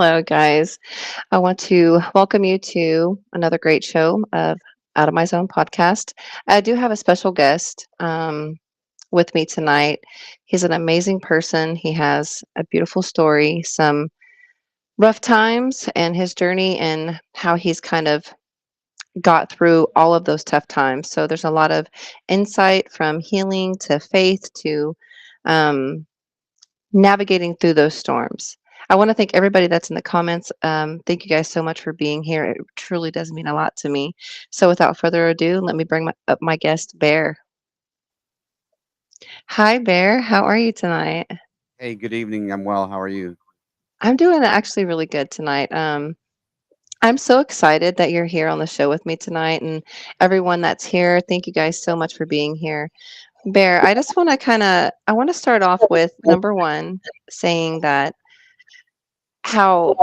Hello, guys. I want to welcome you to another great show of Out of My Zone podcast. I do have a special guest with me tonight. He's an amazing person. He has a beautiful story, some rough times, and his journey and how he's kind of got through all of those tough times. So there's a lot of insight from healing to faith to um, navigating through those storms. I want to thank everybody that's in the comments. Thank you guys so much for being here. It truly does mean a lot to me. So, without further ado, let me bring up my guest, Bear. Hi, Bear. How are you tonight? Hey, good evening. I'm well. How are you? I'm doing actually really good tonight. I'm so excited that you're here on the show with me tonight, and everyone that's here. Thank you guys so much for being here. Bear, I just want to I want to start off with number one, saying that how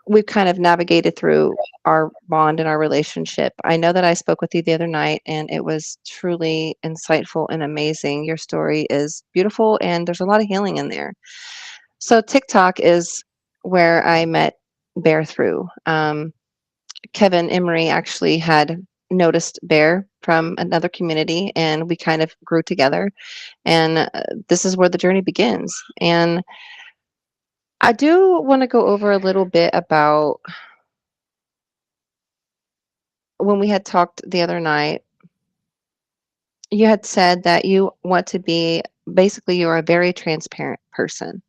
we've kind of navigated through our bond and our relationship. I know that I spoke with you the other night and it was truly insightful and amazing. Your story is beautiful and there's a lot of healing in there. So, TikTok is where I met Bear through. Kevin Emery actually had noticed Bear from another community and we kind of grew together. And this is where the journey begins. And I do want to go over a little bit about when we had talked the other night. You had said that you want to be basically, you're a very transparent person.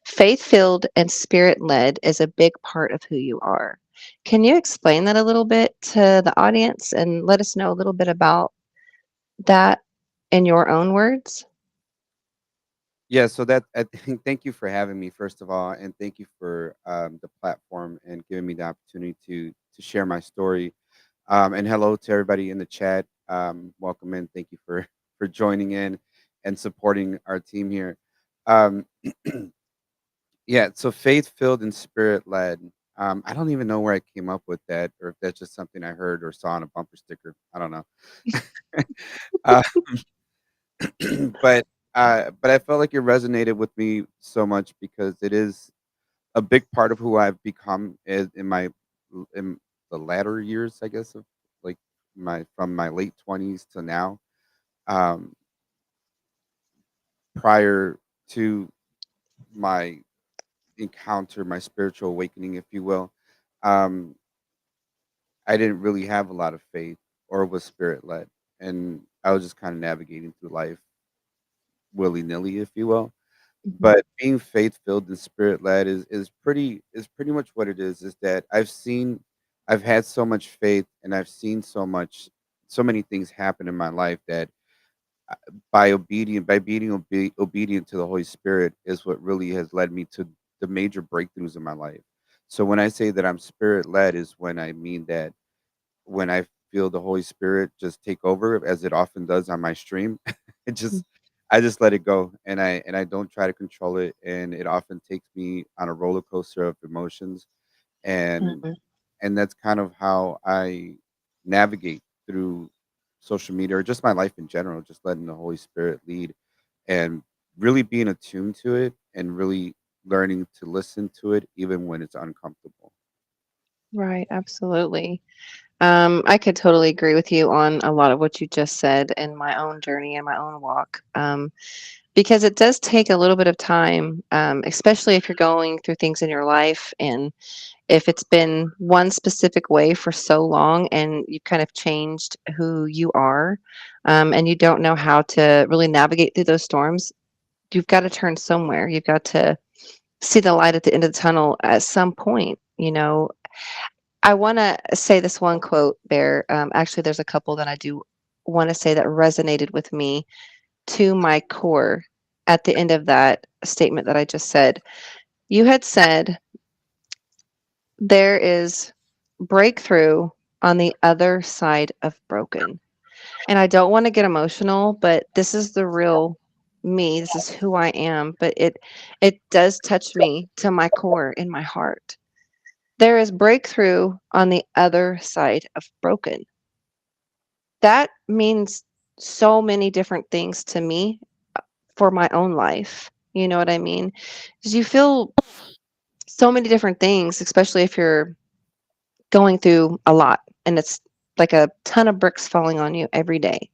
Faith filled and spirit led is a big part of who you are. Can you explain that a little bit to the audience and let us know a little bit about that in your own words? Yeah, so that I think thank you for having me first of all, and thank you for the platform and giving me the opportunity to share my story. And hello to everybody in the chat. Welcome in. Thank you for for joining in and supporting our team here. Um, yeah, so faith filled and spirit led. I don't even know where I came up with that, or if that's just something I heard or saw on a bumper sticker. I don't know. uh, but but I felt like it resonated with me so much because it is a big part of who I've become in my in the latter years, I guess, of like my from my late 20s to now. Um, Prior to my encounter, my spiritual awakening, if you will, um, I didn't really have a lot of faith or was spirit led, and I was just kind of navigating through life willy nilly, if you will. Mhm. But being faith-filled and spirit-led is pretty much what it is that I've had so much faith and I've seen so many things happen in my life that by being obedient to the Holy Spirit is what really has led me to the major breakthroughs in my life. So when I say that I'm spirit-led is when I mean that when I feel the Holy Spirit just take over as it often does on my stream, it just I just let it go and I don't try to control it and it often takes me on a roller coaster of emotions and Mhm. and that's kind of how I navigate through social media or just my life in general, just letting the Holy Spirit lead and really being attuned to it and really learning to listen to it even when it's uncomfortable. Right, absolutely. I could totally agree with you on a lot of what you just said in my own journey and my own walk. Because it does take a little bit of time, especially if you're going through things in your life and if it's been one specific way for so long and you've kind of changed who you are, and you don't know how to really navigate through those storms, you've got to turn somewhere. You've got to see the light at the end of the tunnel at some point. I want to say this one quote there. Actually, there's a couple that I do want to say that resonated with me to my core at the end of that statement that I just said. You had said, there is breakthrough on the other side of broken. And I don't want to get emotional, but this is the real me. This is who I am, but it does touch me to my core in my heart. There is breakthrough on the other side of broken. That means so many different things to me for my own life. You know what I mean? Because you feel so many different things, especially if you're going through a lot and it's like a ton of bricks falling on you every day.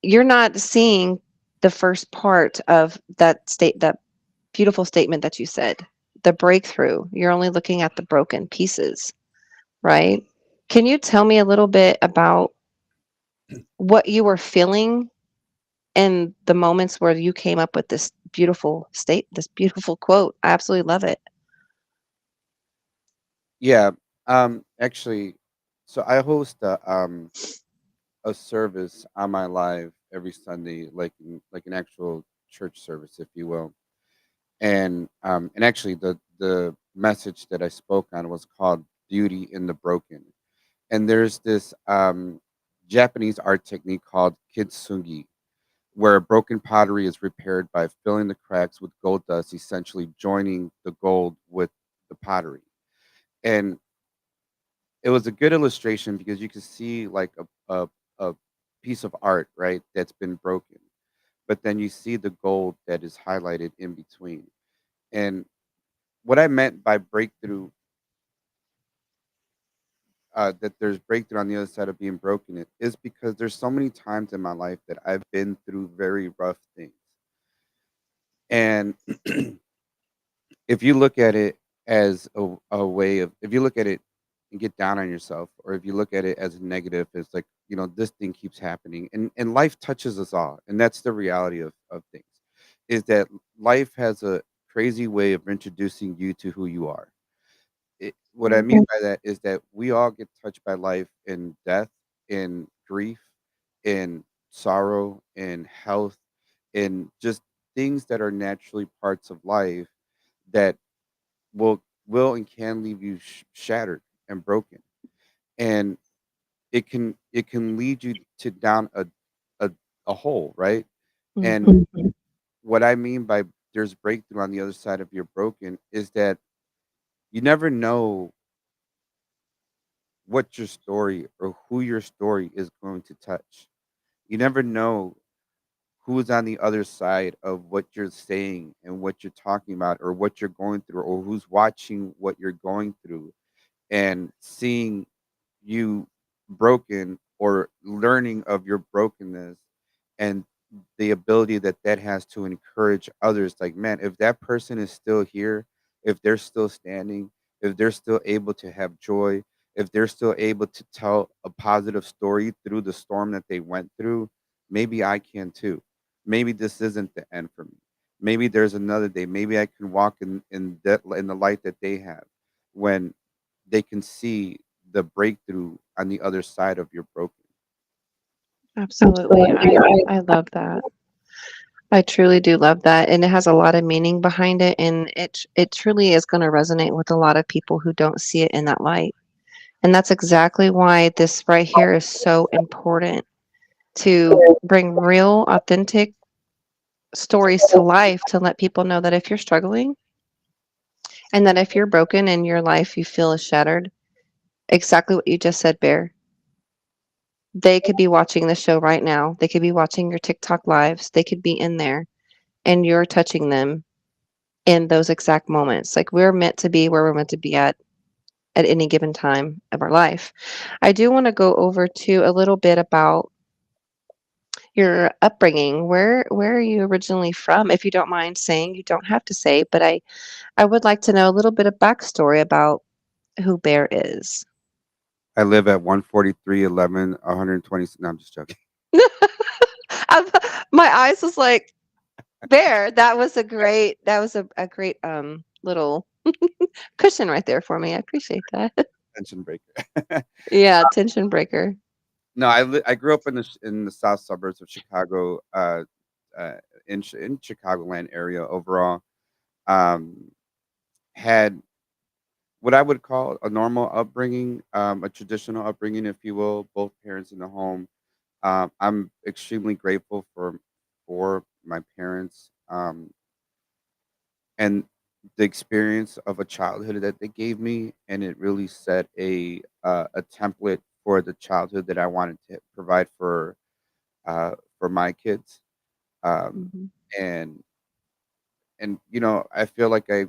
You're not seeing the first part of that beautiful statement that you said, the breakthrough. You're only looking at the broken pieces, right? Can you tell me a little bit about what you were feeling in the moments where you came up with this beautiful quote? I absolutely love it. Yeah. Actually, so I host a service on my live every Sunday, like an actual church service, if you will. And actually, the message that I spoke on was called "Beauty in the Broken." And there's this Japanese art technique called kintsugi, where broken pottery is repaired by filling the cracks with gold dust, essentially joining the gold with the pottery. And it was a good illustration because you could see like a piece of art, right, that's been broken, but then you see the gold that is highlighted in between. And what I meant by breakthrough, that there's breakthrough on the other side of being broken, it is because there's so many times in my life that I've been through very rough things. And if you look at it as a way of, if you look at it and get down on yourself, or if you look at it as a negative, it's like, this thing keeps happening, and life touches us all, and that's the reality of things, is that life has a crazy way of introducing you to who you are. What I mean Mhm. by that is that we all get touched by life in death, in grief, in sorrow, in health, in just things that are naturally parts of life that will and can leave you shattered and broken. And it can lead you to down a a hole, right? And Mhm. what I mean by there's breakthrough on the other side of your broken is that you never know what your story or who your story is going to touch. You never know who's on the other side of what you're saying and what you're talking about or what you're going through, or who's watching what you're going through and seeing you broken or learning of your brokenness, and the ability that that has to encourage others. Like, man, if that person is still here, if they're still standing, if they're still able to have joy, if they're still able to tell a positive story through the storm that they went through, maybe I can too. Maybe this isn't the end for me. Maybe there's another day. Maybe I can walk in the light that they have, when they can see the breakthrough on the other side of your broken. Absolutely. I love that. I truly do love that, and it has a lot of meaning behind it, and it truly is gonna resonate with a lot of people who don't see it in that light. And that's exactly why this right here is so important to bring real, authentic stories to life to let people know that if you're struggling and that if you're broken in your life, you feel is shattered, exactly what you just said, Bear. They could be watching the show right now. They could be watching your TikTok lives. They could be in there and you're touching them in those exact moments. Like we're meant to be where we're meant to be at any given time of our life. I do want to go over to a little bit about your upbringing. Where are you originally from? If you don't mind saying, you don't have to say, but I would like to know a little bit of backstory about who Bear is. I live at 14311 120. No, I'm just joking. I'm, my eyes was like Bear. That was a great little cushion right there for me. I appreciate that. Tension breaker. Yeah, tension breaker. No, I grew up in the south suburbs of Chicago, uh, in Chicagoland area overall. Um, had what I would call a normal upbringing, a traditional upbringing, if you will. Both parents in the home. I'm extremely grateful for my parents. And the experience of a childhood that they gave me, and it really set a template for the childhood that I wanted to provide for my kids. um, Mhm. and I feel like I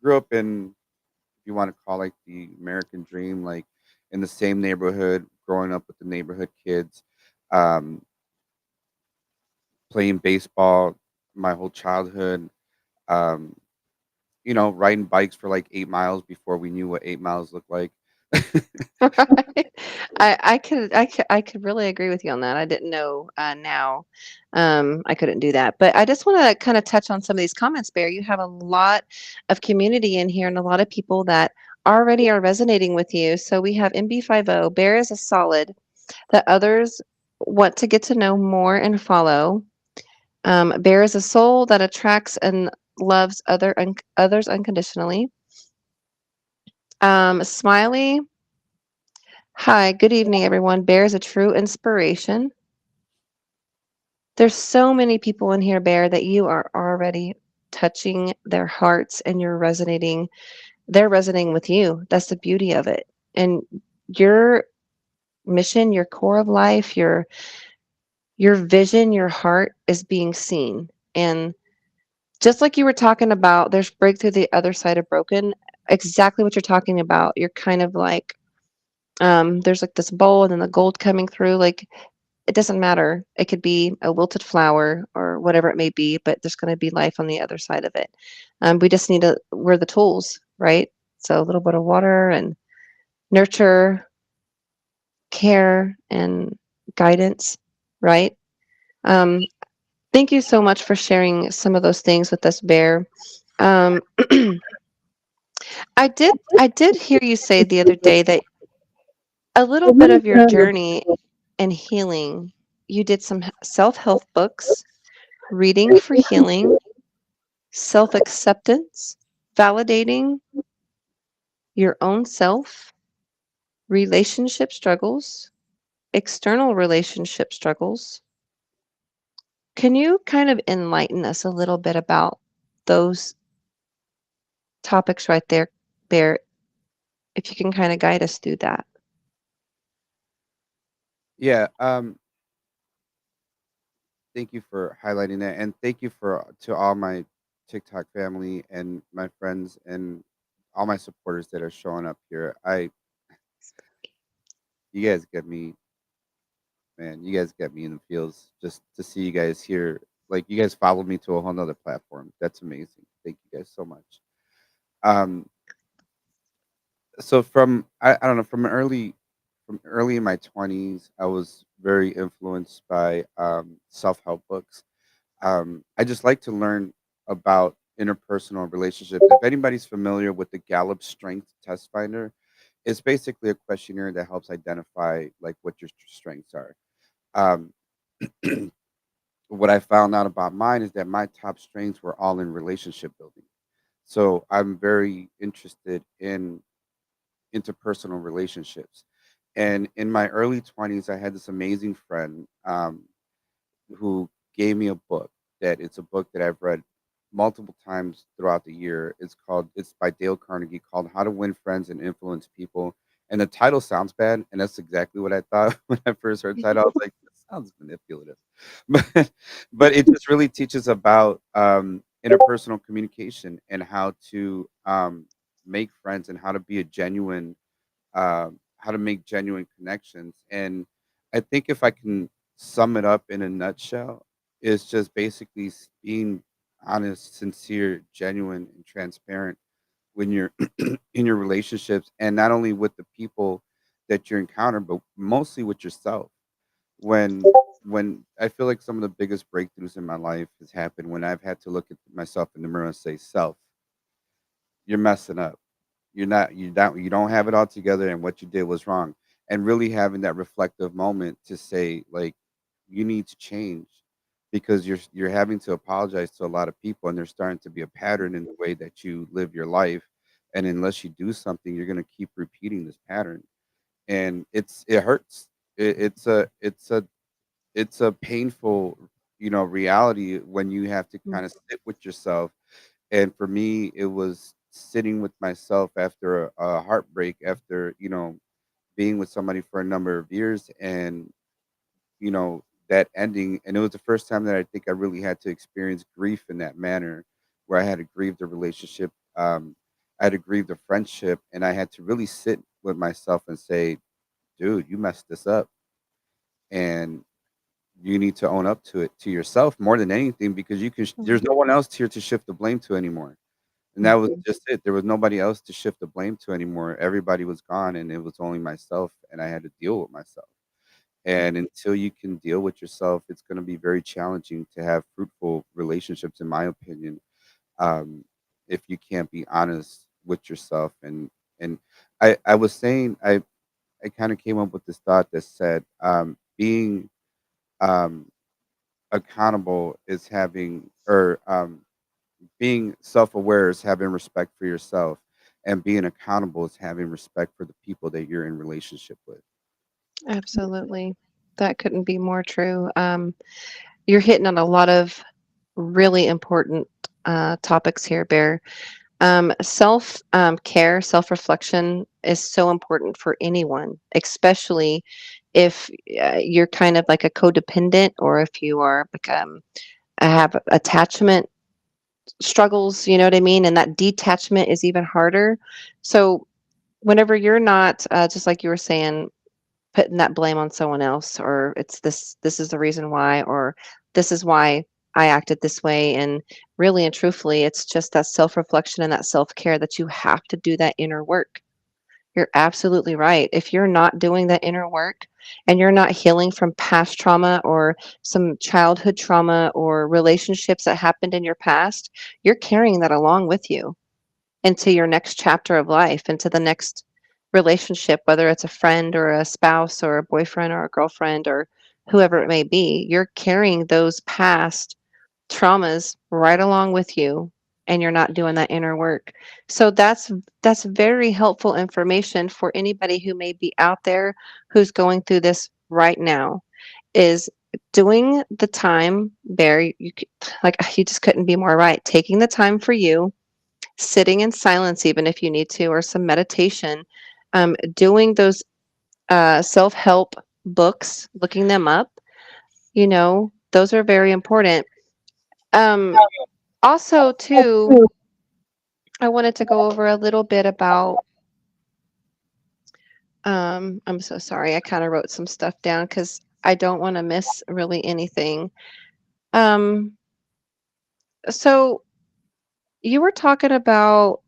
grew up in, if you want to call like the American dream, like in the same neighborhood, growing up with the neighborhood kids, um, playing baseball my whole childhood. Um, riding bikes for like 8 miles before we knew what 8 miles looked like. Right. I could really agree with you on that. I didn't know, now. I couldn't do that. But I just wanna kinda touch on some of these comments, Bear. You have a lot of community in here and a lot of people that already are resonating with you. So we have MB50, Bear is a solid that others want to get to know more and follow. Bear is a soul that attracts and loves others unconditionally. Smiley, hi, good evening, everyone. Bear is a true inspiration. There's so many people in here, Bear, that you are already touching their hearts and they're resonating with you. That's the beauty of it. And your mission, your core of life, your vision, your heart is being seen. And just like you were talking about, there's breakthrough the other side of broken. Exactly what you're talking about. You're kind of like, there's like this bowl and then the gold coming through. Like it doesn't matter. It could be a wilted flower or whatever it may be, but there's going to be life on the other side of it. We just need to, we're the tools, right? So a little bit of water and nurture, care, and guidance, right? Um, Thank you so much for sharing some of those things with us, Bear. Um, I did hear you say the other day that a little bit of your journey and healing, you did some self-help books, reading for healing, self-acceptance, validating your own self, relationship struggles, external relationship struggles. Can you kind of enlighten us a little bit about those topics right there, Bear, if you can kind of guide us through that? Yeah. Thank you for highlighting that, and thank you for to all my TikTok family and my friends and all my supporters that are showing up here. You guys get me, man. You guys get me in the feels just to see you guys here. Like you guys followed me to a whole nother platform. That's amazing. Thank you guys so much. Um, so I don't know, from early in my 20s, I was very influenced by self-help books. I just like to learn about interpersonal relationships. If anybody's familiar with the Gallup Strength Test Finder, it's basically a questionnaire that helps identify like what your strengths are. Um, what I found out about mine is that my top strengths were all in relationship building. So I'm very interested in interpersonal relationships. And in my early 20s, I had this amazing friend. Who gave me a book that it's a book that I've read multiple times throughout the year. It's by Dale Carnegie called How to Win Friends and Influence People. And the title sounds bad, and that's exactly what I thought when I first heard the title. I was like, this sounds manipulative. But it just really teaches about interpersonal communication and how to make friends and how to make genuine connections. And I think if I can sum it up in a nutshell, it's just basically being honest, sincere, genuine, and transparent when you're in your relationships, and not only with the people that you encounter, but mostly with yourself. When when I feel like some of the biggest breakthroughs in my life has happened when I've had to look at myself in the mirror and say, "Self, you're messing up. You don't have it all together, and what you did was wrong." And really having that reflective moment to say, like, you need to change because you're having to apologize to a lot of people, and there's starting to be a pattern in the way that you live your life. And unless you do something, you're gonna keep repeating this pattern. And it hurts. It's a painful, reality when you have to Mm. kind of sit with yourself. And for me, it was sitting with myself after a heartbreak, after, being with somebody for a number of years and, that ending. And it was the first time that I think I really had to experience grief in that manner, where I had to grieve the relationship. I'd aggrieved a friendship, and I had to really sit with myself and say, "Dude, you messed this up, and you need to own up to it to yourself more than anything because you can. There's Mhm. no one else here to shift the blame to anymore." And that was Mhm. just it. There was nobody else to shift the blame to anymore. Everybody was gone, and it was only myself, and I had to deal with myself. And until you can deal with yourself, it's going to be very challenging to have fruitful relationships, in my opinion. Um, if you can't be honest with yourself, and I was saying I kind of came up with this thought that said being um, accountable is having or being self-aware is having respect for yourself, and being accountable is having respect for the people that you're in relationship with. Absolutely. That couldn't be more true. You're hitting on a lot of really important topics here, Bear. Self care, self reflection is so important for anyone, especially if you're kind of like a codependent or if you are like have attachment struggles, you know what I mean? And that detachment is even harder. So whenever you're not, just like you were saying, putting that blame on someone else, or it's this is the reason why, or this is why I acted this way, and really and truthfully it's just that self-reflection and that self-care that you have to do that inner work. You're absolutely right. If you're not doing that inner work and you're not healing from past trauma or some childhood trauma or relationships that happened in your past, you're carrying that along with you into your next chapter of life, into the next relationship, whether it's a friend or a spouse or a boyfriend or a girlfriend or whoever it may be. You're carrying those past traumas right along with you, and you're not doing that inner work. So that's very helpful information for anybody who may be out there who's going through this right now, is doing the time there. Like, you just couldn't be more right, taking the time for you, sitting in silence, even if you need to, or some meditation, doing those self help books, looking them up, those are very important. Um, Also, too, I wanted to go over a little bit about, I'm so sorry, I kind of wrote some stuff down because I don't want to miss really anything. Um, so you were talking about,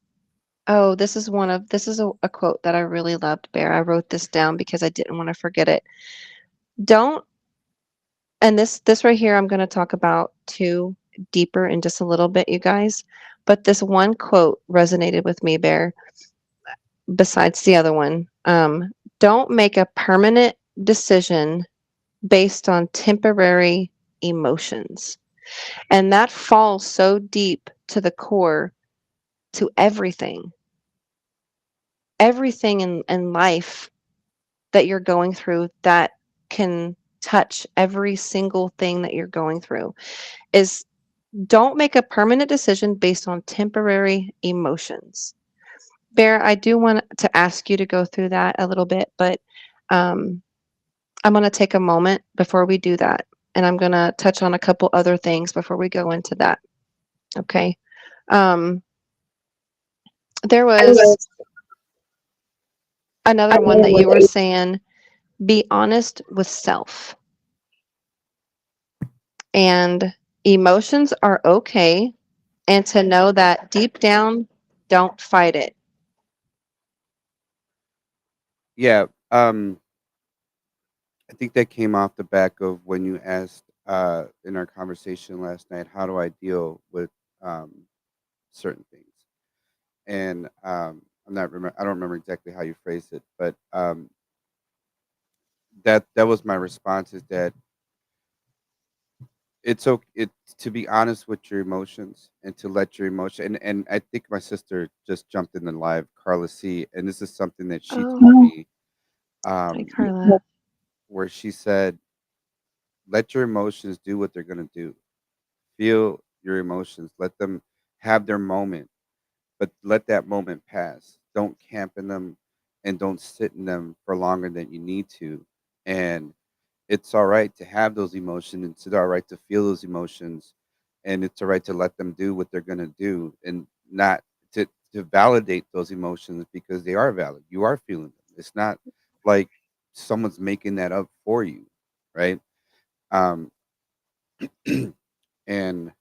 oh, this is a quote that I really loved, Bear. I wrote this down because I didn't want to forget it. Don't, and this right here, I'm going to talk about too deeper in just a little bit, you guys. But this one quote resonated with me, Bear, besides the other one. Don't make a permanent decision based on temporary emotions. And that falls so deep to the core to everything in life that you're going through that can touch every single thing that you're going through is, don't make a permanent decision based on temporary emotions. Bear, I do want to ask you to go through that a little bit, but um, I'm going to take a moment before we do that. And I'm going to touch on a couple other things before we go into that. Okay. Um, there was another one that you were saying, be honest with self. And emotions are okay. And to know that deep down, don't fight it. Yeah, I think that came off the back of when you asked in our conversation last night, how do I deal with um, certain things? And I don't remember exactly how you phrased it, but that was my response. Is that it's okay to be honest with your emotions and to let your emotion. And I think my sister just jumped in the live, Carla C, and this is something that she Oh, told me, hi, um, Carla. where she said, "Let your emotions do what they're gonna do. Feel your emotions. Let them have their moment, but let that moment pass. Don't camp in them, and don't sit in them for longer than you need to. And it's all right to have those emotions. It's all right to feel those emotions, and it's all right to let them do what they're gonna do, and not to. to validate those emotions because they are valid. You are feeling them. It's not like someone's making that up for you, right? Um, and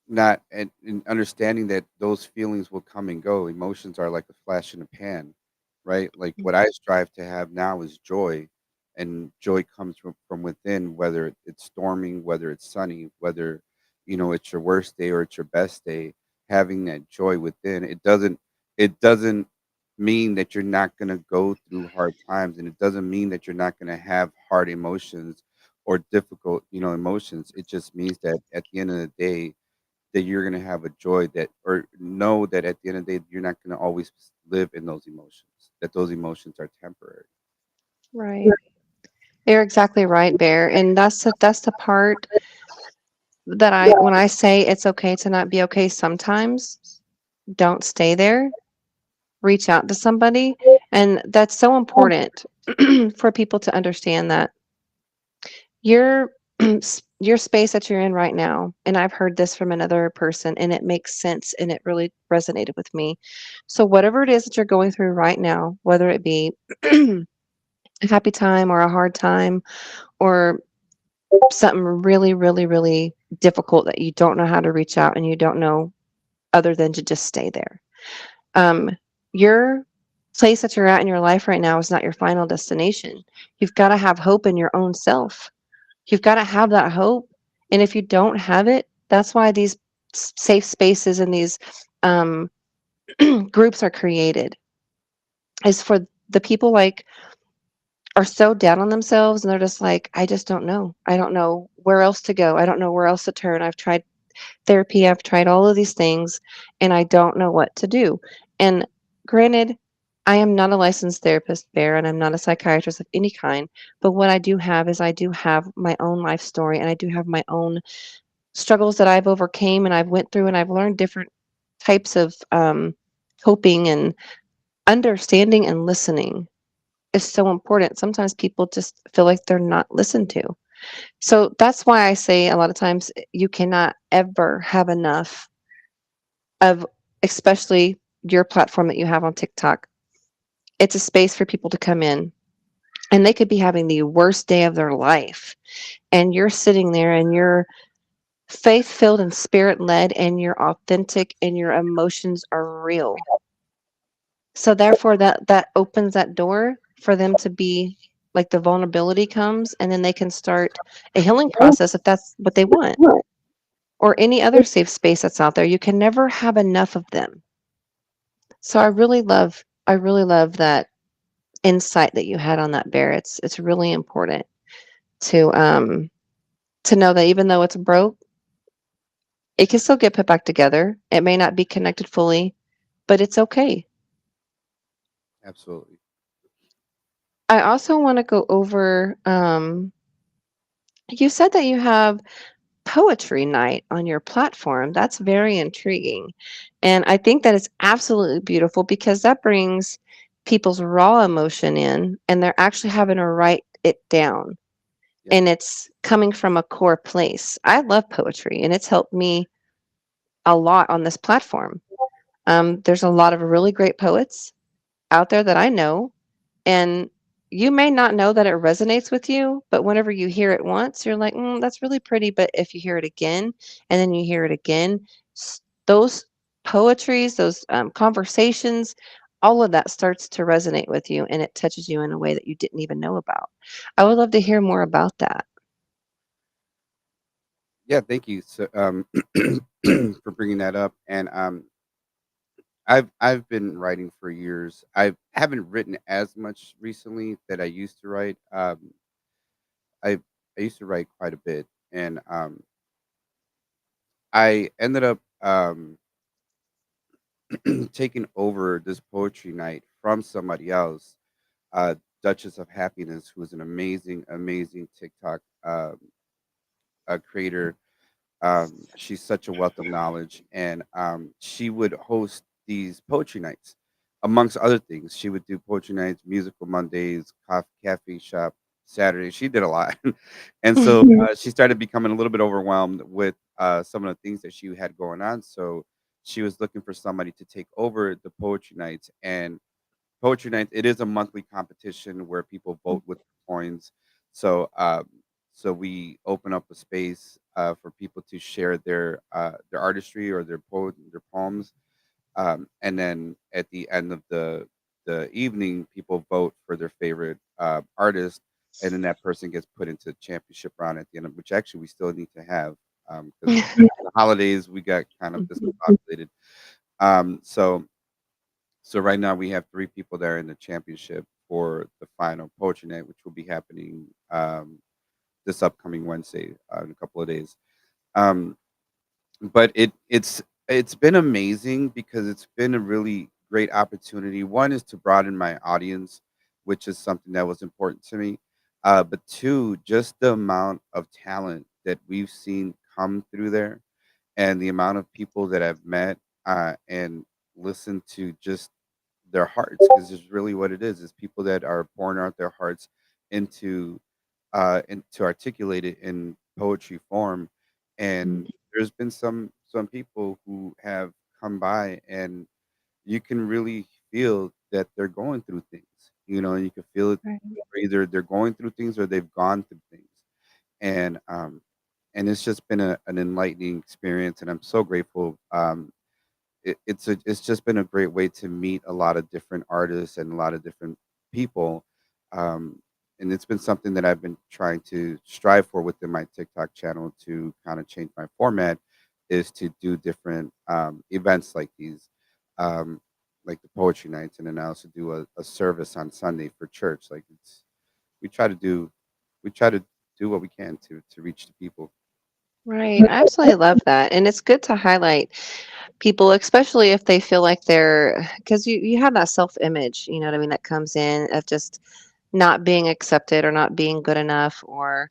not and understanding that those feelings will come and go. Emotions are like a flash in a pan, right? Like what I strive to have now is joy, and joy comes from within, whether it's storming, whether it's sunny, whether it's your worst day or it's your best day. Having that joy within, it doesn't mean that you're not going to go through hard times, and it doesn't mean that you're not going to have hard emotions or difficult emotions. It just means that at the end of the day that you're gonna have a joy that, or know that at the end of the day, you're not gonna always live in those emotions. That those emotions are temporary. Right. You're exactly right, Bear. And that's the part that when I say it's okay to not be okay sometimes, don't stay there. Reach out to somebody. And that's so important for people to understand that your your space that you're in right now, and I've heard this from another person and it makes sense and it really resonated with me. So whatever it is that you're going through right now, whether it be a happy time or a hard time or something really, really, really difficult that you don't know how to reach out and you don't know other than to just stay there. Um, your place that you're at in your life right now is not your final destination. You've got to have hope in your own self. You've got to have that hope. And if you don't have it, that's why these safe spaces and these um, groups are created, is for the people like are so down on themselves and they're just like, I just don't know. I don't know where else to go. I don't know where else to turn. I've tried therapy, I've tried all of these things, and I don't know what to do. And granted, I am not a licensed therapist, Bear, and I'm not a psychiatrist of any kind. But what I do have is I do have my own life story, and I do have my own struggles that I've overcame and I've went through, and I've learned different types of coping and understanding and listening is so important. Sometimes people just feel like they're not listened to. So that's why I say a lot of times you cannot ever have enough of, especially your platform that you have on TikTok. It's a space for people to come in and they could be having the worst day of their life. And you're sitting there and you're faith filled and spirit led and you're authentic and your emotions are real. So therefore that opens that door for them to be like the vulnerability comes and then they can start a healing process if that's what they want, or any other safe space that's out there. You can never have enough of them. So I really love that insight that you had on that, Bear. It's really important to to know that even though it's broke, it can still get put back together. It may not be connected fully, but it's okay. Absolutely. I also want to go over you said that you have poetry night on your platform. That's very intriguing. And I think that is absolutely beautiful because that brings people's raw emotion in and they're actually having to write it down. Yeah. And it's coming from a core place. I love poetry and it's helped me a lot on this platform. There's a lot of really great poets out there that I know, and you may not know that it resonates with you, but whenever you hear it once, you're like, that's really pretty. But if you hear it again and then you hear it again, those poetries, those conversations, all of that starts to resonate with you and it touches you in a way that you didn't even know about. I would love to hear more about that. Yeah. Thank you so, for bringing that up. And I've been writing for years. I haven't written as much recently that I used to write. I I used to write quite a bit, and I ended up taking over this poetry night from somebody else, uh, Duchess of Happiness, who is an amazing, amazing TikTok creator. She's such a wealth of knowledge, and she would host these poetry nights, amongst other things. She would do poetry nights, musical Mondays, cafe shop Saturdays. She did a lot, and so she started becoming a little bit overwhelmed with some of the things that she had going on. So she was looking for somebody to take over the poetry nights. And poetry night, it is a monthly competition where people vote with coins. So so we open up a space for people to share their artistry or their poems, and then at the end of the evening, people vote for their favorite artist, and then that person gets put into the championship round at the end of which actually we still need to have, because the holidays we got kind of discombobulated. So so right now we have three people there in the championship for the final poetry night, which will be happening this upcoming Wednesday in a couple of days. Um, but it's been amazing because it's been a really great opportunity. One is to broaden my audience, which is something that was important to me. But two, just the amount of talent that we've seen come through there, and the amount of people that I've met and listened to just their hearts, because it's really what it is people that are pouring out their hearts into and to articulate it in poetry form. And there's been some people who have come by, and you can really feel that they're going through things, and you can feel it. Right. Either they're going through things or they've gone through things. And it's just been an enlightening experience, and I'm so grateful. It's just been a great way to meet a lot of different artists and a lot of different people. Um, and it's been something that I've been trying to strive for within my TikTok channel to kind of change my format, is to do different events like these, um, like the poetry nights, and then I also do a service on Sunday for church. Like we try to do we try to do what we can to reach the people. Right. I absolutely love that. And it's good to highlight people, especially if they feel like because you have that self-image, you know what I mean, that comes in of just not being accepted or not being good enough, or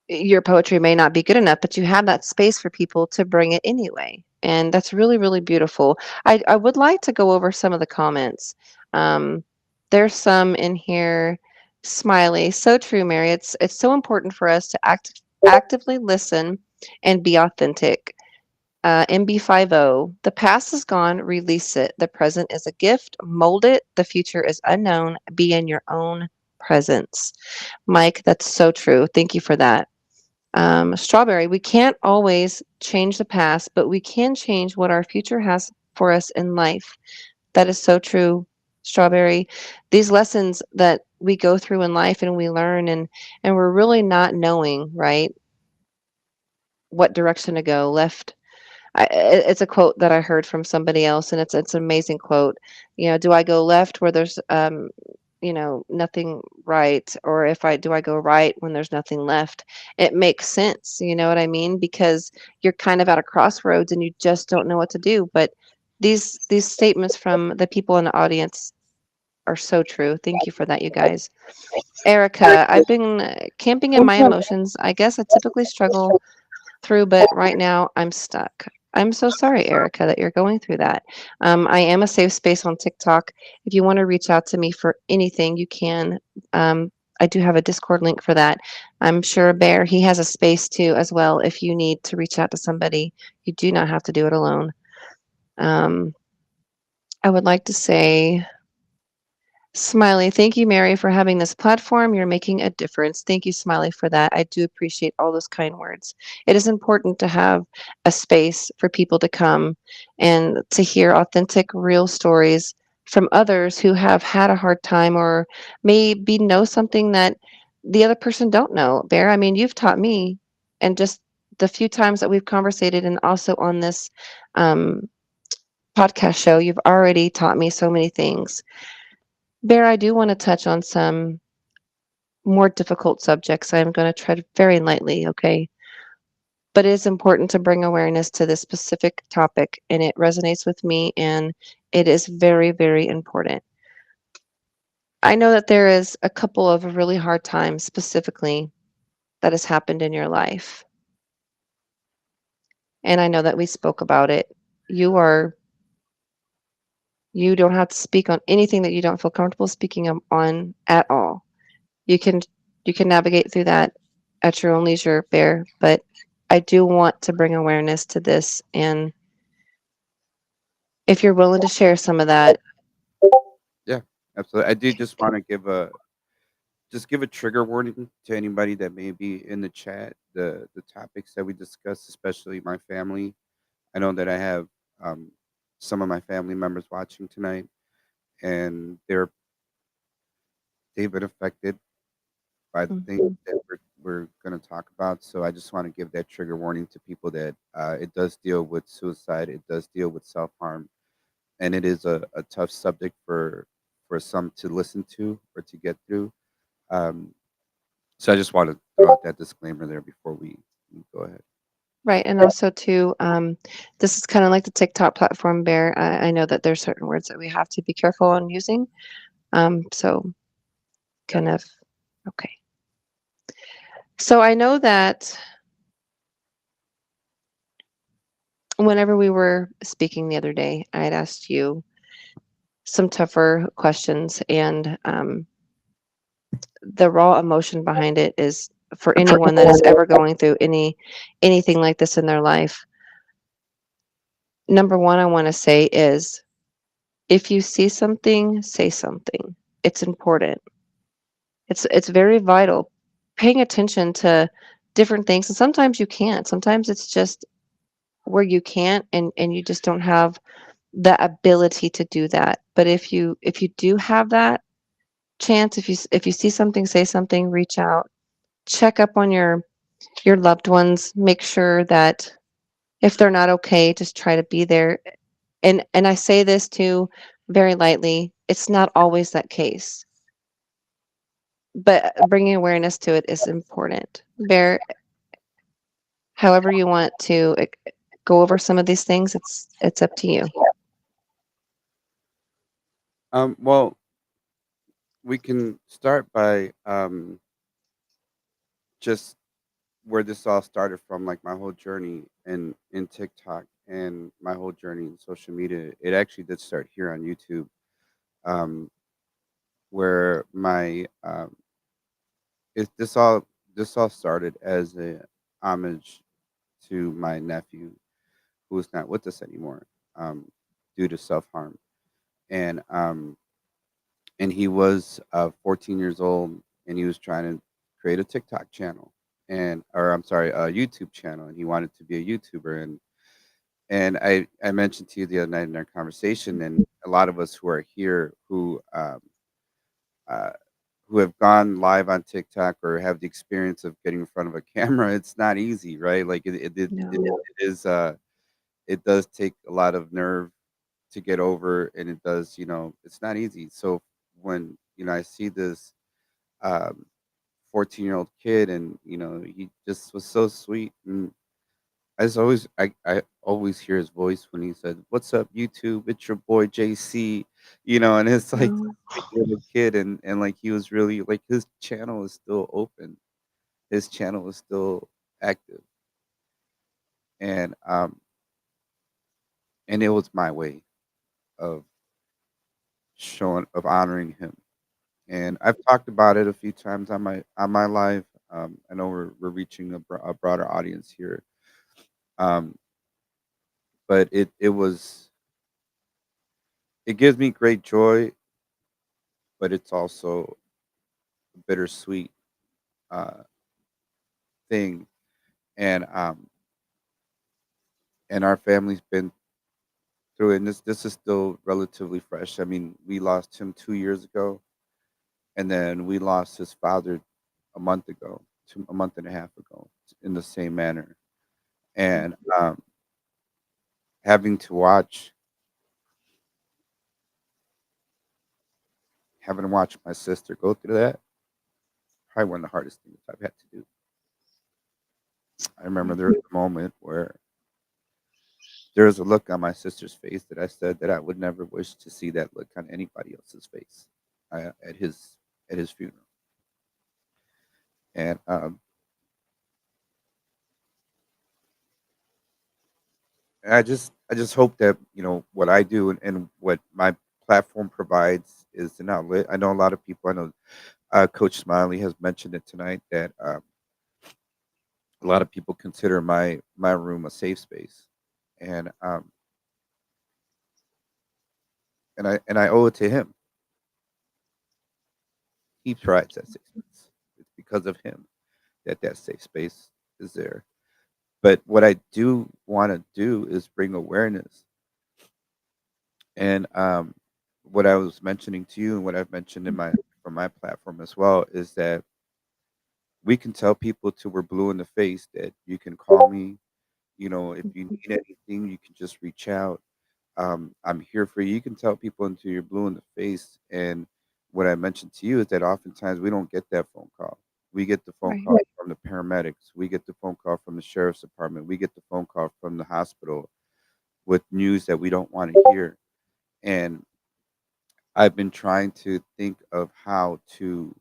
your poetry may not be good enough, but you have that space for people to bring it anyway. And that's really, really beautiful. I would like to go over some of the comments. Um, there's some in here. Smiley, so true, Mary. It's so important for us to actively listen and be authentic. MB50, the past is gone, release it. The present is a gift, mold it. The future is unknown. Be in your own presence. Mike, that's so true. Thank you for that. Strawberry, we can't always change the past, but we can change what our future has for us in life. That is so true, Strawberry. These lessons that we go through in life and we learn, and we're really not knowing, right, what direction to go, left. It's a quote that I heard from somebody else, and it's an amazing quote. Do I go left where there's nothing right, or if I do I go right when there's nothing left? It makes sense, you know what I mean? Because you're kind of at a crossroads and you just don't know what to do. But these statements from the people in the audience are so true. Thank you for that, you guys. Erica, I've been camping in my emotions. I guess I typically struggle through, but right now I'm stuck. I'm so sorry, Erica, that you're going through that. I am a safe space on TikTok. If you want to reach out to me for anything, you can. Um, I do have a Discord link for that. I'm sure Bear, he has a space too as well. If you need to reach out to somebody, you do not have to do it alone. Um, I would like to say Smiley, thank you, Mary, for having this platform. You're making a difference. Thank you, Smiley, for that. I do appreciate all those kind words. It is important to have a space for people to come and to hear authentic, real stories from others who have had a hard time or maybe know something that the other person don't know. Bear, I mean, you've taught me, and just the few times that we've conversated, and also on this um, podcast show, you've already taught me so many things. Bear, I do want to touch on some more difficult subjects. I'm going to tread very lightly, okay? But it is important to bring awareness to this specific topic, and it resonates with me, and it is very, very important. I know that there is a couple of really hard times specifically that has happened in your life, and I know that we spoke about it. You don't have to speak on anything that you don't feel comfortable speaking on at all. You can you can navigate through that at your own leisure, Bear, but I do want to bring awareness to this, and if you're willing to share some of that. Yeah, absolutely. I do just want to give a trigger warning to anybody that may be in the chat. The topics that we discuss, especially my family. I know that I have um, some of my family members watching tonight, and they've been affected by the things Mhm. that we're going to talk about. So I just want to give that trigger warning to people that it does deal with suicide, it does deal with self harm, and it is a tough subject for some to listen to or to get through. Um, so I just want to throw out that disclaimer there before we go ahead. Right, and also too, this is kind of like the TikTok platform, Bear. I know that there's certain words that we have to be careful on using. So Yeah. kind of okay. So I know that whenever we were speaking the other day, I had asked you some tougher questions, and the raw emotion behind it is for anyone that is ever going through anything like this in their life. Number one, I want to say is if you see something, say something. It's important. It's very vital. Paying attention to different things, and sometimes you can't. Sometimes it's just where you can't, and you just don't have the ability to do that. But if you do have that chance, if you see something, say something, reach out, check up on your loved ones, make sure that if they're not okay, just try to be there. And I say this too very lightly. It's not always that case, but bringing awareness to it is important. Bear, however you want to go over some of these things, it's up to you. Well, we can start by just where this all started from, like my whole journey in TikTok and my whole journey in social media. It actually did start here on YouTube, um, where my this all started as a homage to my nephew who is not with us anymore, um, due to self harm, and and he was 14 years old, and he was trying to create a TikTok channel, and or I'm sorry, a YouTube channel, and he wanted to be a YouTuber. And I mentioned to you the other night in our conversation, and a lot of us who are here uh, who have gone live on TikTok or have the experience of getting in front of a camera, it's not easy, right? Like No. it is it does take a lot of nerve to get over, and it does, it's not easy. So when I see this um 14-year-old kid, and he just was so sweet, and I always hear his voice when he said, "What's up, YouTube? It's your boy JC." And it's like No. this little kid, and like he was really like his channel is still open. His channel is still active, and and it was my way of honoring him. And I've talked about it a few times on my live. I know we're reaching a broader audience here, um, but it gives me great joy, but it's also a bittersweet uh, thing. And our family's been through it, and this is still relatively fresh. I mean, we lost him 2 years ago, and then we lost his father a month ago, a month and a half ago, in the same manner. And having to watch having to watch my sister go through that, probably one of the hardest things I've had to do. I remember there was a moment where there was a look on my sister's face that I said that I would never wish to see that look on anybody else's face at his funeral. And I just hope that what I do, and what my platform provides is an outlet. I know a lot of people. I know Coach Smiley has mentioned it tonight, that a lot of people consider my room a safe space, and and I owe it to him. He provides that safe space. It's because of him that that safe space is there. But what I do want to do is bring awareness, and what I was mentioning to you, and what I've mentioned in my from my platform as well, is that we can tell people till we're blue in the face that you can call me. You know, if you need anything, you can just reach out. I'm here for you. You can tell people until you're blue in the face. And what I mentioned to you is that oftentimes we don't get that phone call. We get the phone Right. call from the paramedics. We get the phone call from the sheriff's department. We get the phone call from the hospital with news that we don't want to hear. And I've been trying to think of how to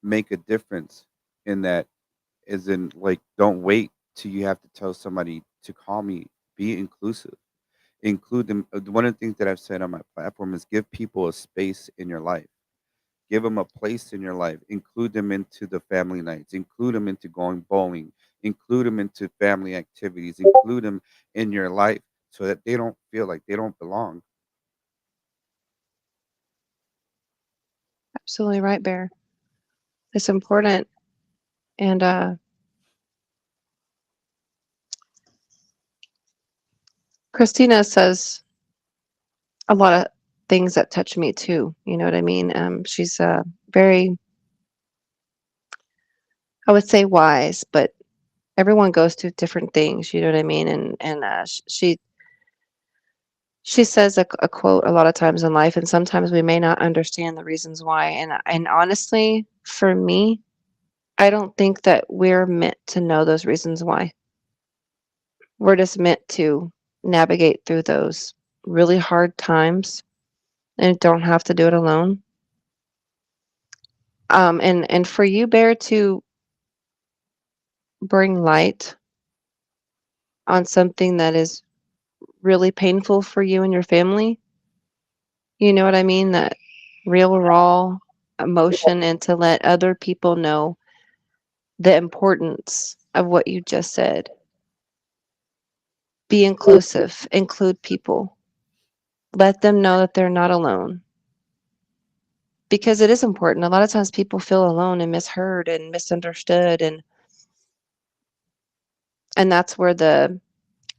make a difference in that, is in like, don't wait till you have to tell somebody to call me. Be inclusive, include them. One of the things that I've said on my platform is give people a space in your life, give them a place in your life, include them into the family nights, include them into going bowling, include them into family activities, include them in your life so that they don't feel like they don't belong. Absolutely right, Bear. It's important. And Christina says a lot of things that touch me too. You know what I mean? She's very, I would say, wise, but everyone goes through different things. You know what I mean? And she says a quote a lot of times in life, and sometimes we may not understand the reasons why. And honestly, for me, I don't think that we're meant to know those reasons why. We're just meant to navigate through those really hard times and don't have to do it alone. And for you, Bear, to bring light on something that is really painful for you and your family, you know what I mean? That real, raw emotion, and to let other people know the importance of what you just said. Be inclusive, include people, let them know that they're not alone. Because it is important. A lot of times people feel alone and misheard and misunderstood, and that's where the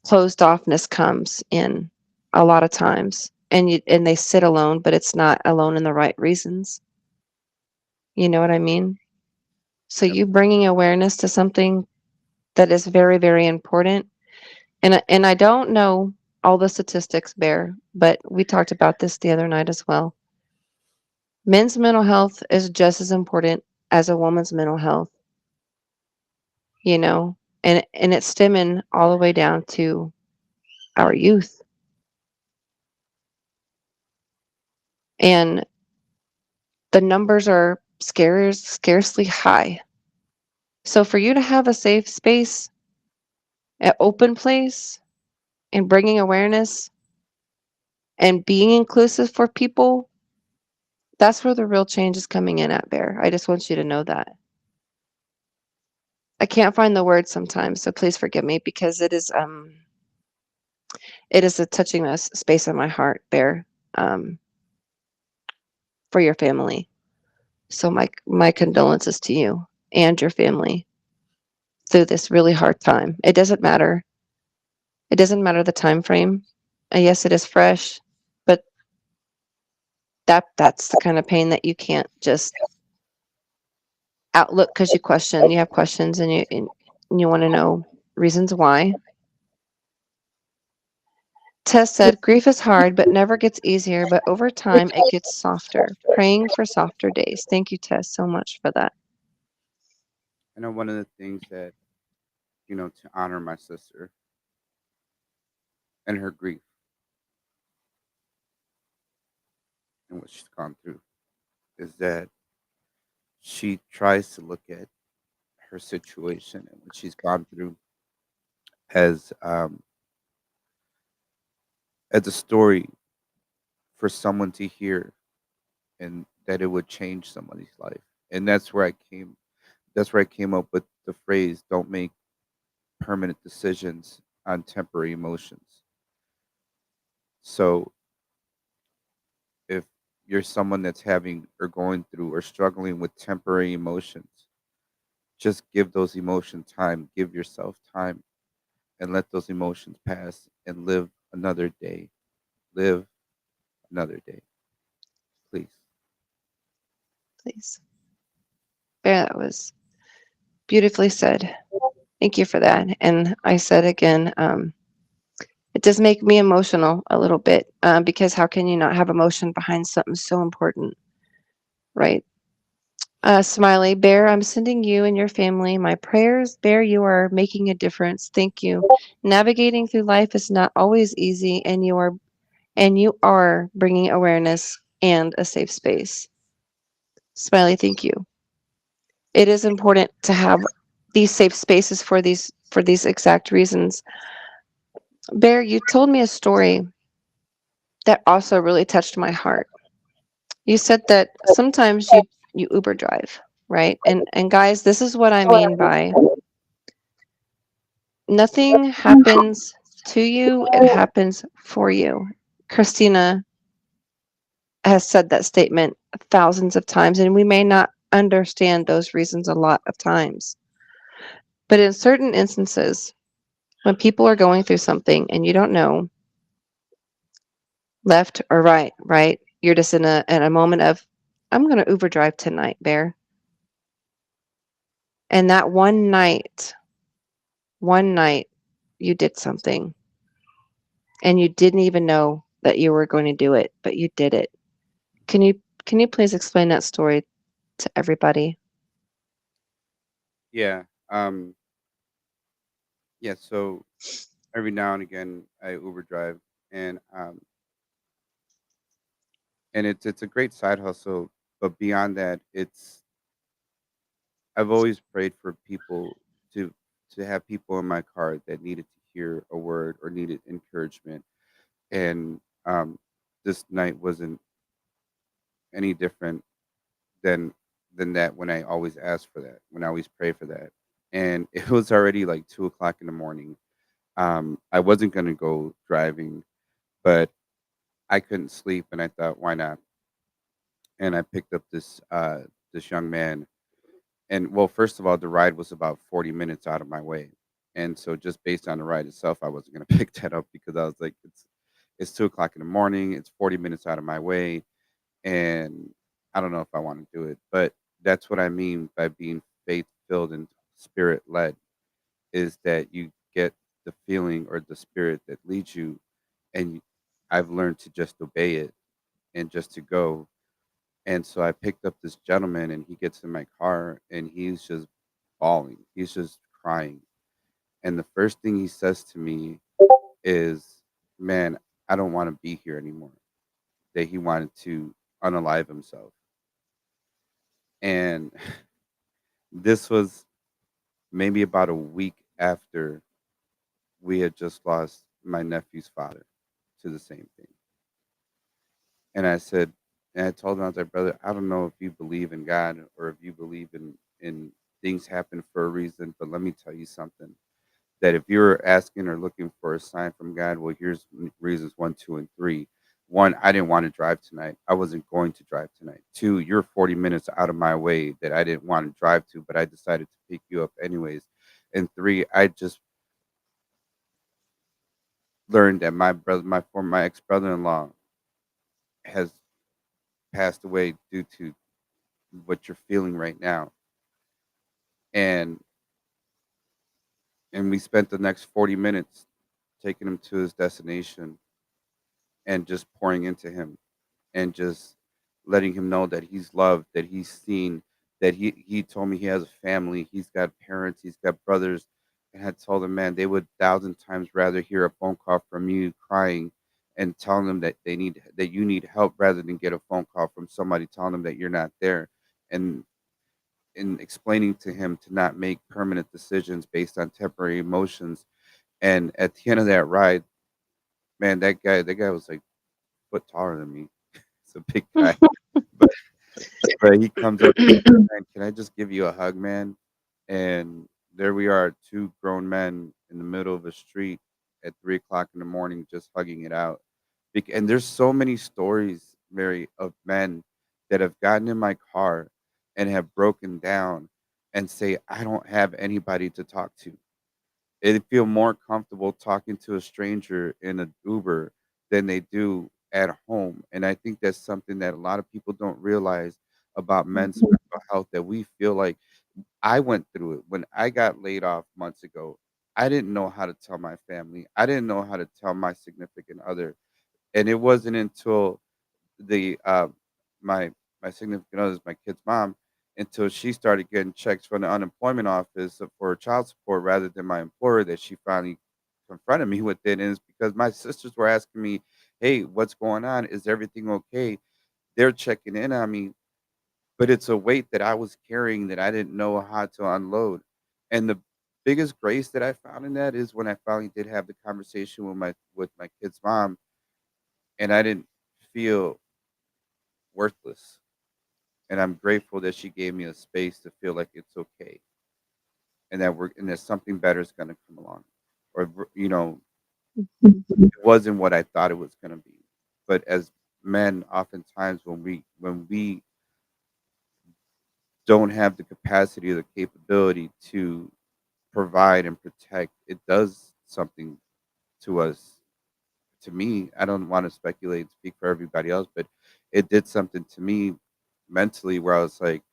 closed offness comes in a lot of times. And they sit alone, but it's not alone in the right reasons. You know what I mean? So Yep. you bringing awareness to something that is very, very important. And I don't know all the statistics, Bear, but we talked about this the other night as well. Men's mental health is just as important as a woman's mental health, you know, and it's stemming all the way down to our youth. And the numbers are scarcely high. So for you to have a safe space, an open place, and bringing awareness and being inclusive for people, that's where the real change is coming in at, Bear. I just want you to know that. I can't find the words sometimes, so please forgive me because it is a touching space in my heart, Bear, um, for your family. So my condolences to you and your family through this really hard time. It doesn't matter. It doesn't matter the time frame. Yes, it is fresh, but that's the kind of pain that you can't just outlook because you question. You have questions and you want to know reasons why. Tess said, grief is hard, but never gets easier, but over time it gets softer. Praying for softer days. Thank you, Tess, so much for that. I know one of the things that, to honor my sister and her grief and what she's gone through is that she tries to look at her situation and what she's gone through as as a story for someone to hear, and that it would change somebody's life. And that's where I came up with the phrase, don't make permanent decisions on temporary emotions. So if you're someone that's having or going through or struggling with temporary emotions, just give those emotions time. Give yourself time and let those emotions pass and live another day. Live another day, please. Please. Yeah, that was beautifully said. Thank you for that. And I said again, it does make me emotional a little bit because how can you not have emotion behind something so important, right? Smiley Bear, I'm sending you and your family my prayers. Bear, you are making a difference. Thank you. Navigating through life is not always easy, and you are bringing awareness and a safe space. Smiley, thank you. It is important to have these safe spaces for these exact reasons. Bear, you told me a story that also really touched my heart. You said that sometimes you Uber drive, right? And guys, this is what I mean by nothing happens to you, it happens for you. Christina has said that statement thousands of times, and we may not understand those reasons a lot of times. But in certain instances, when people are going through something and you don't know left or right, right? You're just in a moment of, I'm going to Uber drive tonight, Bear. And that one night, you did something and you didn't even know that you were going to do it, but you did it. Can you can you please explain that story to everybody? Yeah. Yeah. So every now and again, I Uber drive, and it's a great side hustle. But beyond that, it's I've always prayed for people to to have people in my car that needed to hear a word or needed encouragement, and this night wasn't any different than that. When I always ask for that, when I always pray for that, and it was already like 2 o'clock in the morning. I wasn't gonna go driving, but I couldn't sleep, and I thought, why not? And I picked up this young man. And well, first of all, the ride was about 40 minutes out of my way. And so just based on the ride itself, I wasn't gonna pick that up because I was like, it's 2 o'clock in the morning, it's 40 minutes out of my way, and I don't know if I want to do it. But that's what I mean by being faith filled and spirit led, is that you get the feeling or the spirit that leads you, and I've learned to just obey it and just to go. And so I picked up this gentleman, and he gets in my car, and he's just bawling. He's just crying. And the first thing he says to me is, "Man, I don't want to be here anymore." That he wanted to unalive himself. And this was maybe about a week after we had just lost my nephew's father to the same thing. And I said, and I told him, I was like, brother, I don't know if you believe in God or if you believe in things happen for a reason, but let me tell you something. That if you're asking or looking for a sign from God, well, here's reasons one, two, and three. One, I didn't want to drive tonight. I wasn't going to drive tonight. Two, you're 40 minutes out of my way that I didn't want to drive to, but I decided to pick you up anyways. And three, I just learned that my ex brother in law has passed away due to what you're feeling right now. And we spent the next 40 minutes taking him to his destination and just pouring into him and just letting him know that he's loved, that he's seen, that he told me he has a family, he's got parents, he's got brothers, and I told him, man, they would 1,000 times rather hear a phone call from you crying and telling them that you need help rather than get a phone call from somebody telling them that you're not there. And in explaining to him to not make permanent decisions based on temporary emotions. And at the end of that ride, man, that guy was like foot taller than me. It's a big guy. But he comes up to me, "Man, can I just give you a hug, man?" And there we are, two grown men in the middle of a street at 3 o'clock in the morning, just hugging it out. And there's so many stories, Mary, of men that have gotten in my car and have broken down and say, I don't have anybody to talk to. They feel more comfortable talking to a stranger in an Uber than they do at home. And I think that's something that a lot of people don't realize about men's Mhm. mental health, that we feel like I went through it. When I got laid off months ago, I didn't know how to tell my family. I didn't know how to tell my significant other. And it wasn't until the my my significant other is my kid's mom, until she started getting checks from the unemployment office for child support rather than my employer, that she finally confronted me with it. And it's because my sisters were asking me, hey, what's going on, is everything okay? They're checking in on me, but it's a weight that I was carrying that I didn't know how to unload. And the biggest grace that I found in that is when I finally did have the conversation with my kid's mom, and I didn't feel worthless. And I'm grateful that she gave me a space to feel like it's okay, and that something better is going to come along, or it wasn't what I thought it was going to be. But as men, oftentimes when we don't have the capacity or the capability to provide and protect, it does something to us. To me, I don't want to speculate and speak for everybody else, but it did something to me mentally, where I was like,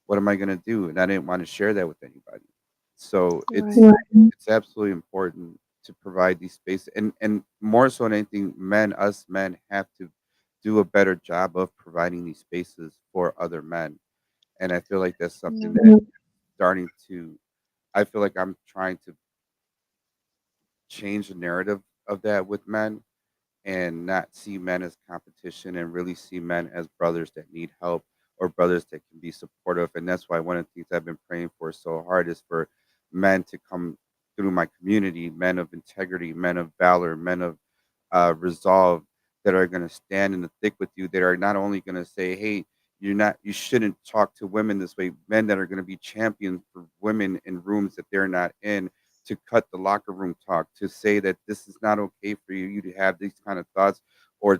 what am I gonna do? And I didn't want to share that with anybody. So it's Right. it's absolutely important to provide these spaces, and more so than anything, us men have to do a better job of providing these spaces for other men. And I feel like that's something Yeah. that starting to I feel like I'm trying to change the narrative of that with men, and not see men as competition, and really see men as brothers that need help, or brothers that can be supportive. And that's why one of the things I've been praying for so hard is for men to come through my community, men of integrity, men of valor, men of resolve, that are going to stand in the thick with you, that are not only going to say, hey, you shouldn't talk to women this way, men that are going to be champions for women in rooms that they're not in, to cut the locker room talk, to say that this is not okay for you to have these kind of thoughts, or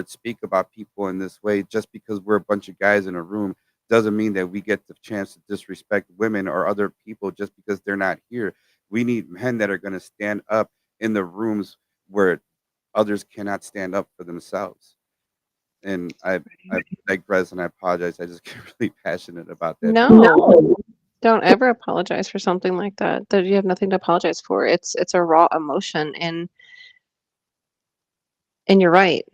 speak about people in this way. Just because we're a bunch of guys in a room doesn't mean that we get the chance to disrespect women or other people just because they're not here. We need men that are going to stand up in the rooms where others cannot stand up for themselves. And I Right. digress, and I apologize. I just get really passionate about that. No, don't ever apologize for something like that. That you have nothing to apologize for. It's a raw emotion, and you're right.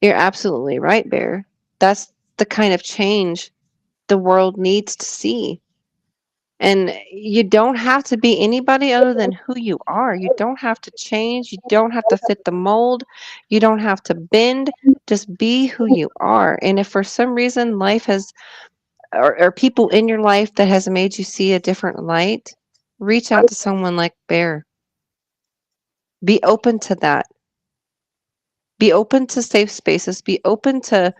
You're absolutely right, Bear. That's the kind of change the world needs to see. And you don't have to be anybody other than who you are. You don't have to change. You don't have to fit the mold. You don't have to bend. Just be who you are. And if for some reason life has, or people in your life that has made you see a different light, reach out to someone like Bear. Be open to that. Be open to safe spaces. Be open to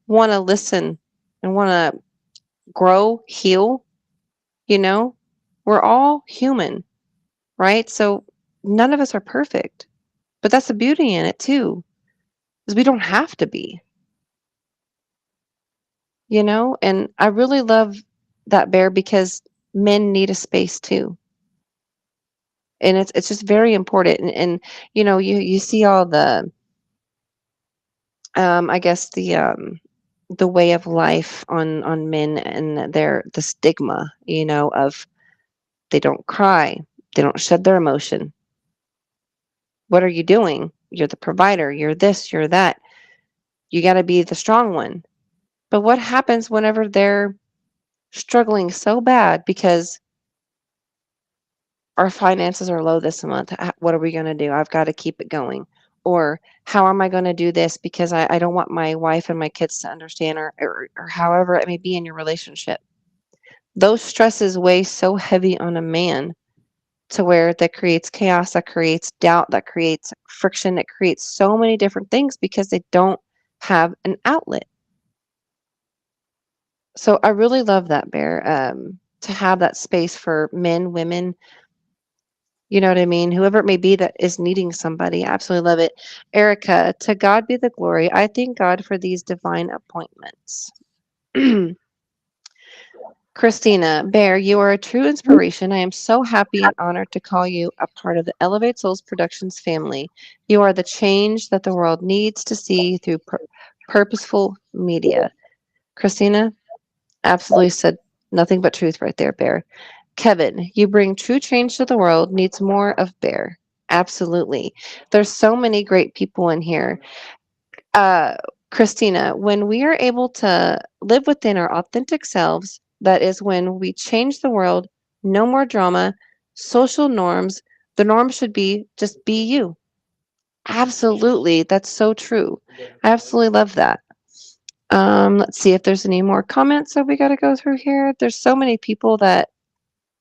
want to listen and want to grow, heal. You know, we're all human, right? So none of us are perfect, but that's the beauty in it too, is we don't have to be, and I really love that, Bear, because men need a space too. And it's just very important. And you see all the I guess the way of life on men, and the stigma, of they don't cry, they don't shed their emotion. What are you doing? You're the provider, you're this, you're that. You got to be the strong one. But what happens whenever they're struggling so bad because our finances are low this month? What are we going to do? I've got to keep it going. Or how am I going to do this because I don't want my wife and my kids to understand, or however it may be in your relationship. Those stresses weigh so heavy on a man, to where that creates chaos, that creates doubt, that creates friction, that creates so many different things because they don't have an outlet. So I really love that, Bear, to have that space for men, women, You know what I mean? Whoever it may be that is needing somebody. I absolutely love it. Erica, to God be the glory. I thank God for these divine appointments. Christina, Bear, you are a true inspiration. I am so happy and honored to call you a part of the Elevate Souls Productions family. You are the change that the world needs to see through purposeful media. Christina, absolutely said nothing but truth right there, Bear. Kevin, you bring true change to the world, needs more of Bear. Absolutely. There's so many great people in here. uh, Christina, when we are able to live within our authentic selves, that is when we change the world, no more drama, social norms. The norm should be just be you. Absolutely. That's so true. I absolutely love that. Let's see if there's any more comments that we got to go through here. There's so many people that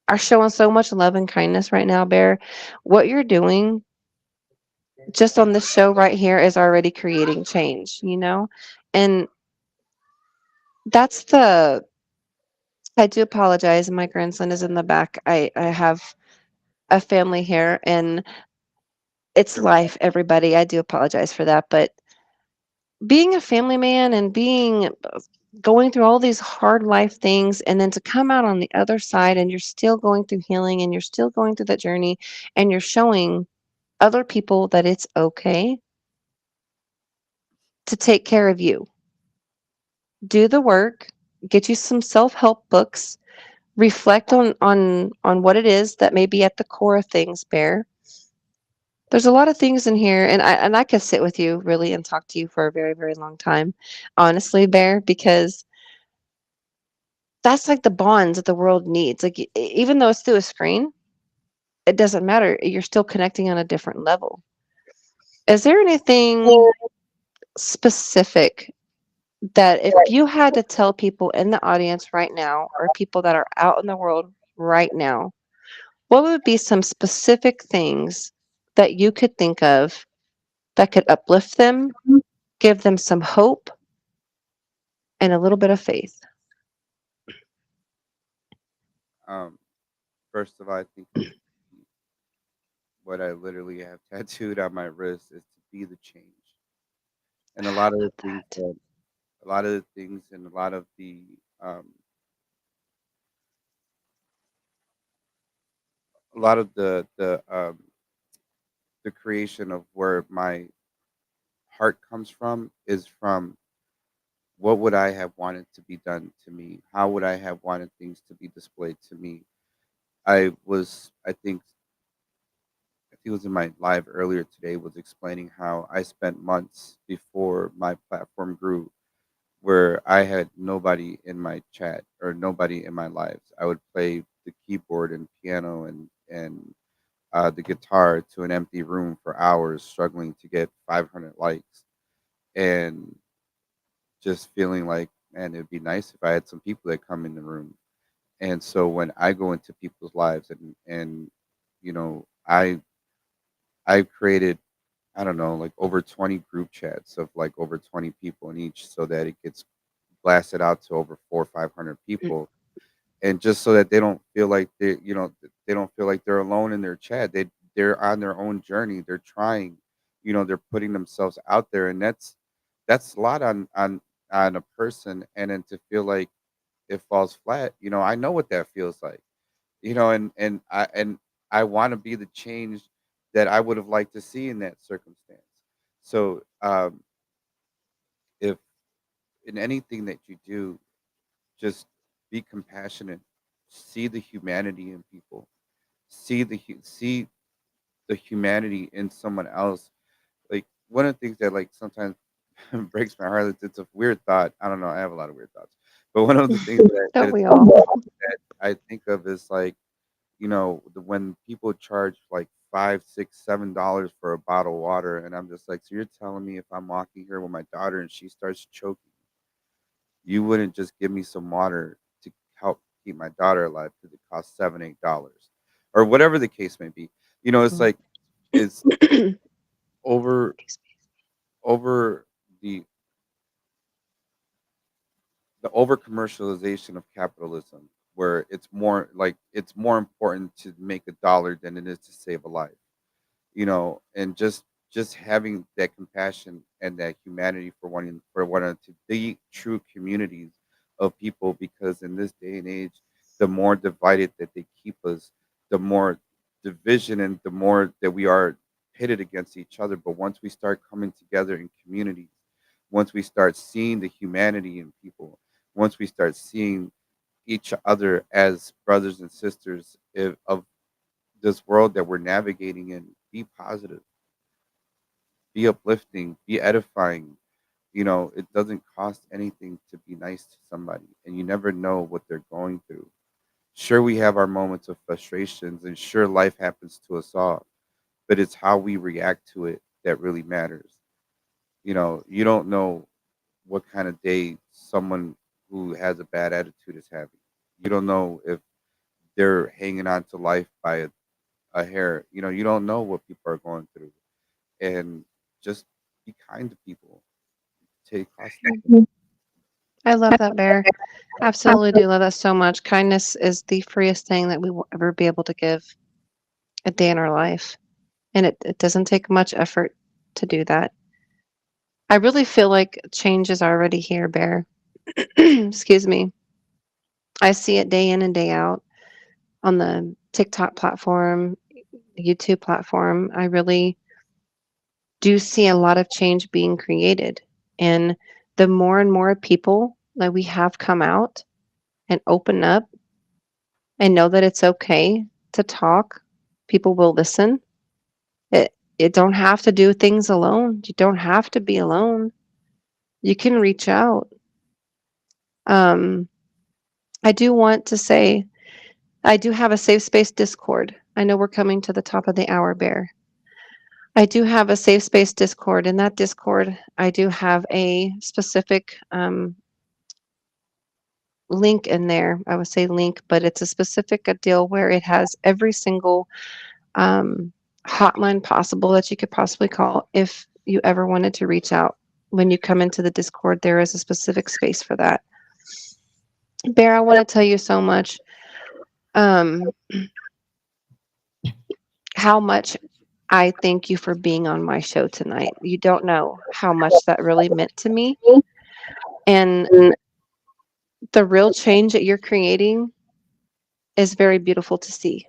are showing so much love and kindness right now, Bear. What you're doing just on this show right here is already creating change, you know? And that's the I do apologize. My grandson is in the back. I have a family here and it's life, everybody. I do apologize for that. But being a family man and being going through all these hard life things and then to come out on the other side and you're still going through healing and you're still going through that journey and you're showing other people that it's okay to take care of you. Do the work, get you some self-help books, reflect on what it is that may be at the core of things, Bear. There's a lot of things in here, and I could sit with you really and talk to you for a very, very long time, honestly, Bear, because that's like the bonds that the world needs. Like even though it's through a screen, it doesn't matter. You're still connecting on a different level. Is there anything specific that if you had to tell people in the audience right now, or people that are out in the world right now, what would be some specific things that you could think of that could uplift them, give them some hope, and a little bit of faith? Um, First of all, I think it would be what I literally have tattooed on my wrist is to be the change. And a lot of the Love things that. that, a lot of the things, and a lot of um, a lot of the creation of where my heart comes from is from what would I have wanted to be done to me? How would I have wanted things to be displayed to me? I think it was in my live earlier today was explaining how I spent months before my platform grew where I had nobody in my chat or nobody in my lives. I would play the keyboard and piano and the guitar to an empty room for hours, struggling to get 500 likes, and just feeling like, man, it'd be nice if I had some people that come in the room. And so when I go into people's lives and you know, I've created, I don't know, like over 20 group chats of like over 20 people in each so that it gets blasted out to over 400 or 500 people. And just so that they don't feel like they don't feel like they're alone in their chat. They're on their own journey. They're trying, they're putting themselves out there. And that's a lot on a person. And then to feel like it falls flat, I know what that feels like. And I want to be the change that I would have liked to see in that circumstance. So if in anything that you do, just be compassionate, see the humanity in people, see the humanity in someone else. Like one of the things that like sometimes breaks my heart, it's a weird thought. I don't know, I have a lot of weird thoughts, but one of the things that Don't it's we all? that I think of is like, when people charge like $5, $6, $7 for a bottle of water, and I'm just like, so you're telling me if I'm walking here with my daughter and she starts choking, you wouldn't just give me some water to help keep my daughter alive because it costs $7, $8, or whatever the case may be. It's Mhm. like it's over over the the over commercialization of capitalism, where it's more important to make a dollar than it is to save a life, and just having that compassion and that humanity for one another to be true communities of people, because in this day and age, the more divided that they keep us, the more division and the more that we are pitted against each other. But once we start coming together in communities, once we start seeing the humanity in people, once we start seeing each other as brothers and sisters of this world that we're navigating in, be positive, be uplifting, be edifying. It doesn't cost anything to be nice to somebody, and you never know what they're going through. Sure, we have our moments of frustrations, and sure, life happens to us all, but it's how we react to it that really matters. You don't know what kind of day someone who has a bad attitude is having. You don't know if they're hanging on to life by a hair. You don't know what people are going through. And just be kind to people. Take cost. I love that, Bear. Absolutely do love that so much. Kindness is the freest thing that we will ever be able to give a day in our life. And it doesn't take much effort to do that. I really feel like change is already here, Bear. Excuse me. I see it day in and day out on the TikTok platform, YouTube platform. I really do see a lot of change being created. And the more and more people that we have come out and open up and know that it's okay to talk, people will listen. It don't have to do things alone. You don't have to be alone. You can reach out. Um, I do want to say I do have a safe space Discord. I know we're coming to the top of the hour, Bear. I do have a safe space Discord. In that Discord, I do have a specific link in there. I would say link, but it's a specific a deal where it has every single um, hotline possible that you could possibly call if you ever wanted to reach out. When you come into the Discord, there is a specific space for that. Bear, I want to tell you so much um, how much I thank you for being on my show tonight. You don't know how much that really meant to me. And the real change that you're creating is very beautiful to see.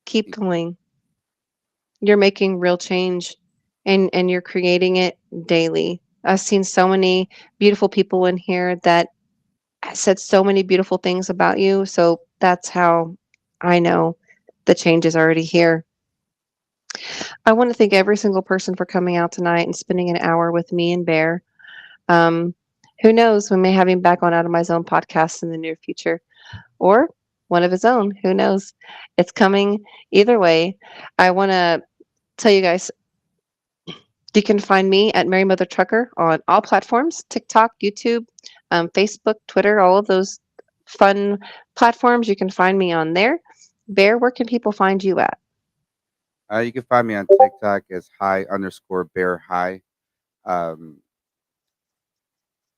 Keep going. You're making real change and you're creating it daily. I've seen so many beautiful people in here that said so many beautiful things about you. So that's how I know the change is already here. I want to thank every single person for coming out tonight and spending an hour with me and Bear. Um, who knows? We may have him back on Out of My Zone podcast in the near future or one of his own. Who knows? It's coming either way. I want to tell you guys you can find me at Mary.Mothertrucker on all platforms TikTok, YouTube, Facebook, Twitter, all of those fun platforms. You can find me on there. Bear, where can people find you at? You can find me on TikTok as high_bear high. Um,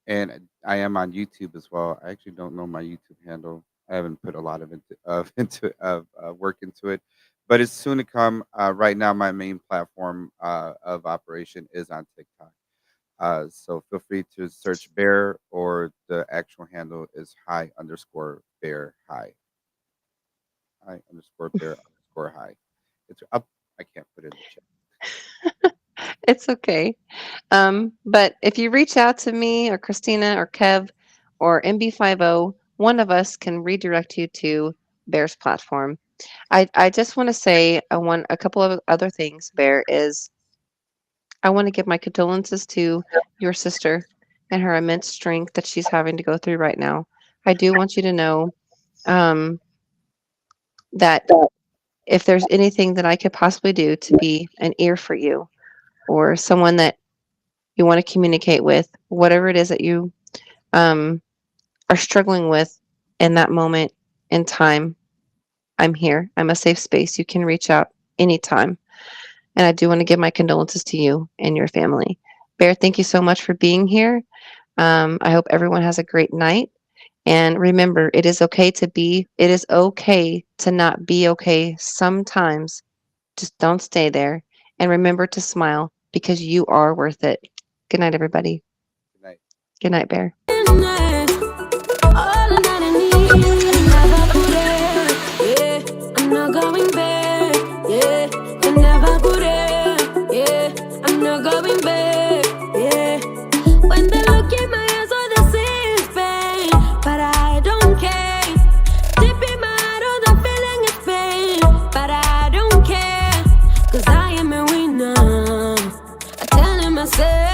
and I am on YouTube as well. I actually don't know my YouTube handle. I haven't put a lot of work into it, but it's soon to come. Right now, my main platform of operation is on TikTok. So feel free to search bear, or the actual handle is high_bear high. It's up. I can't put it in the chat. It's okay. But if you reach out to me or Christina or Kev or MB50, one of us can redirect you to Bear's platform. I just want to say a couple of other things, Bear, is I want to give my condolences to your sister and her immense strength that she's having to go through right now. I do want you to know um, that if there's anything that I could possibly do to be an ear for you or someone that you want to communicate with, whatever it is that you um, are struggling with in that moment in time, I'm here. I'm a safe space. You can reach out anytime. And I do want to give my condolences to you and your family. Bear, thank you so much for being here. I hope everyone has a great night. And remember, it is okay to not be okay sometimes. Just don't stay there. And remember to smile because you are worth it. Good night, everybody. Good night. Good night, Bear. When they look in my eyes, all they see is pain. But I don't care. Deep in my heart, all the feeling is pain. But I don't care. 'Cause I am a winner. I tell him myself.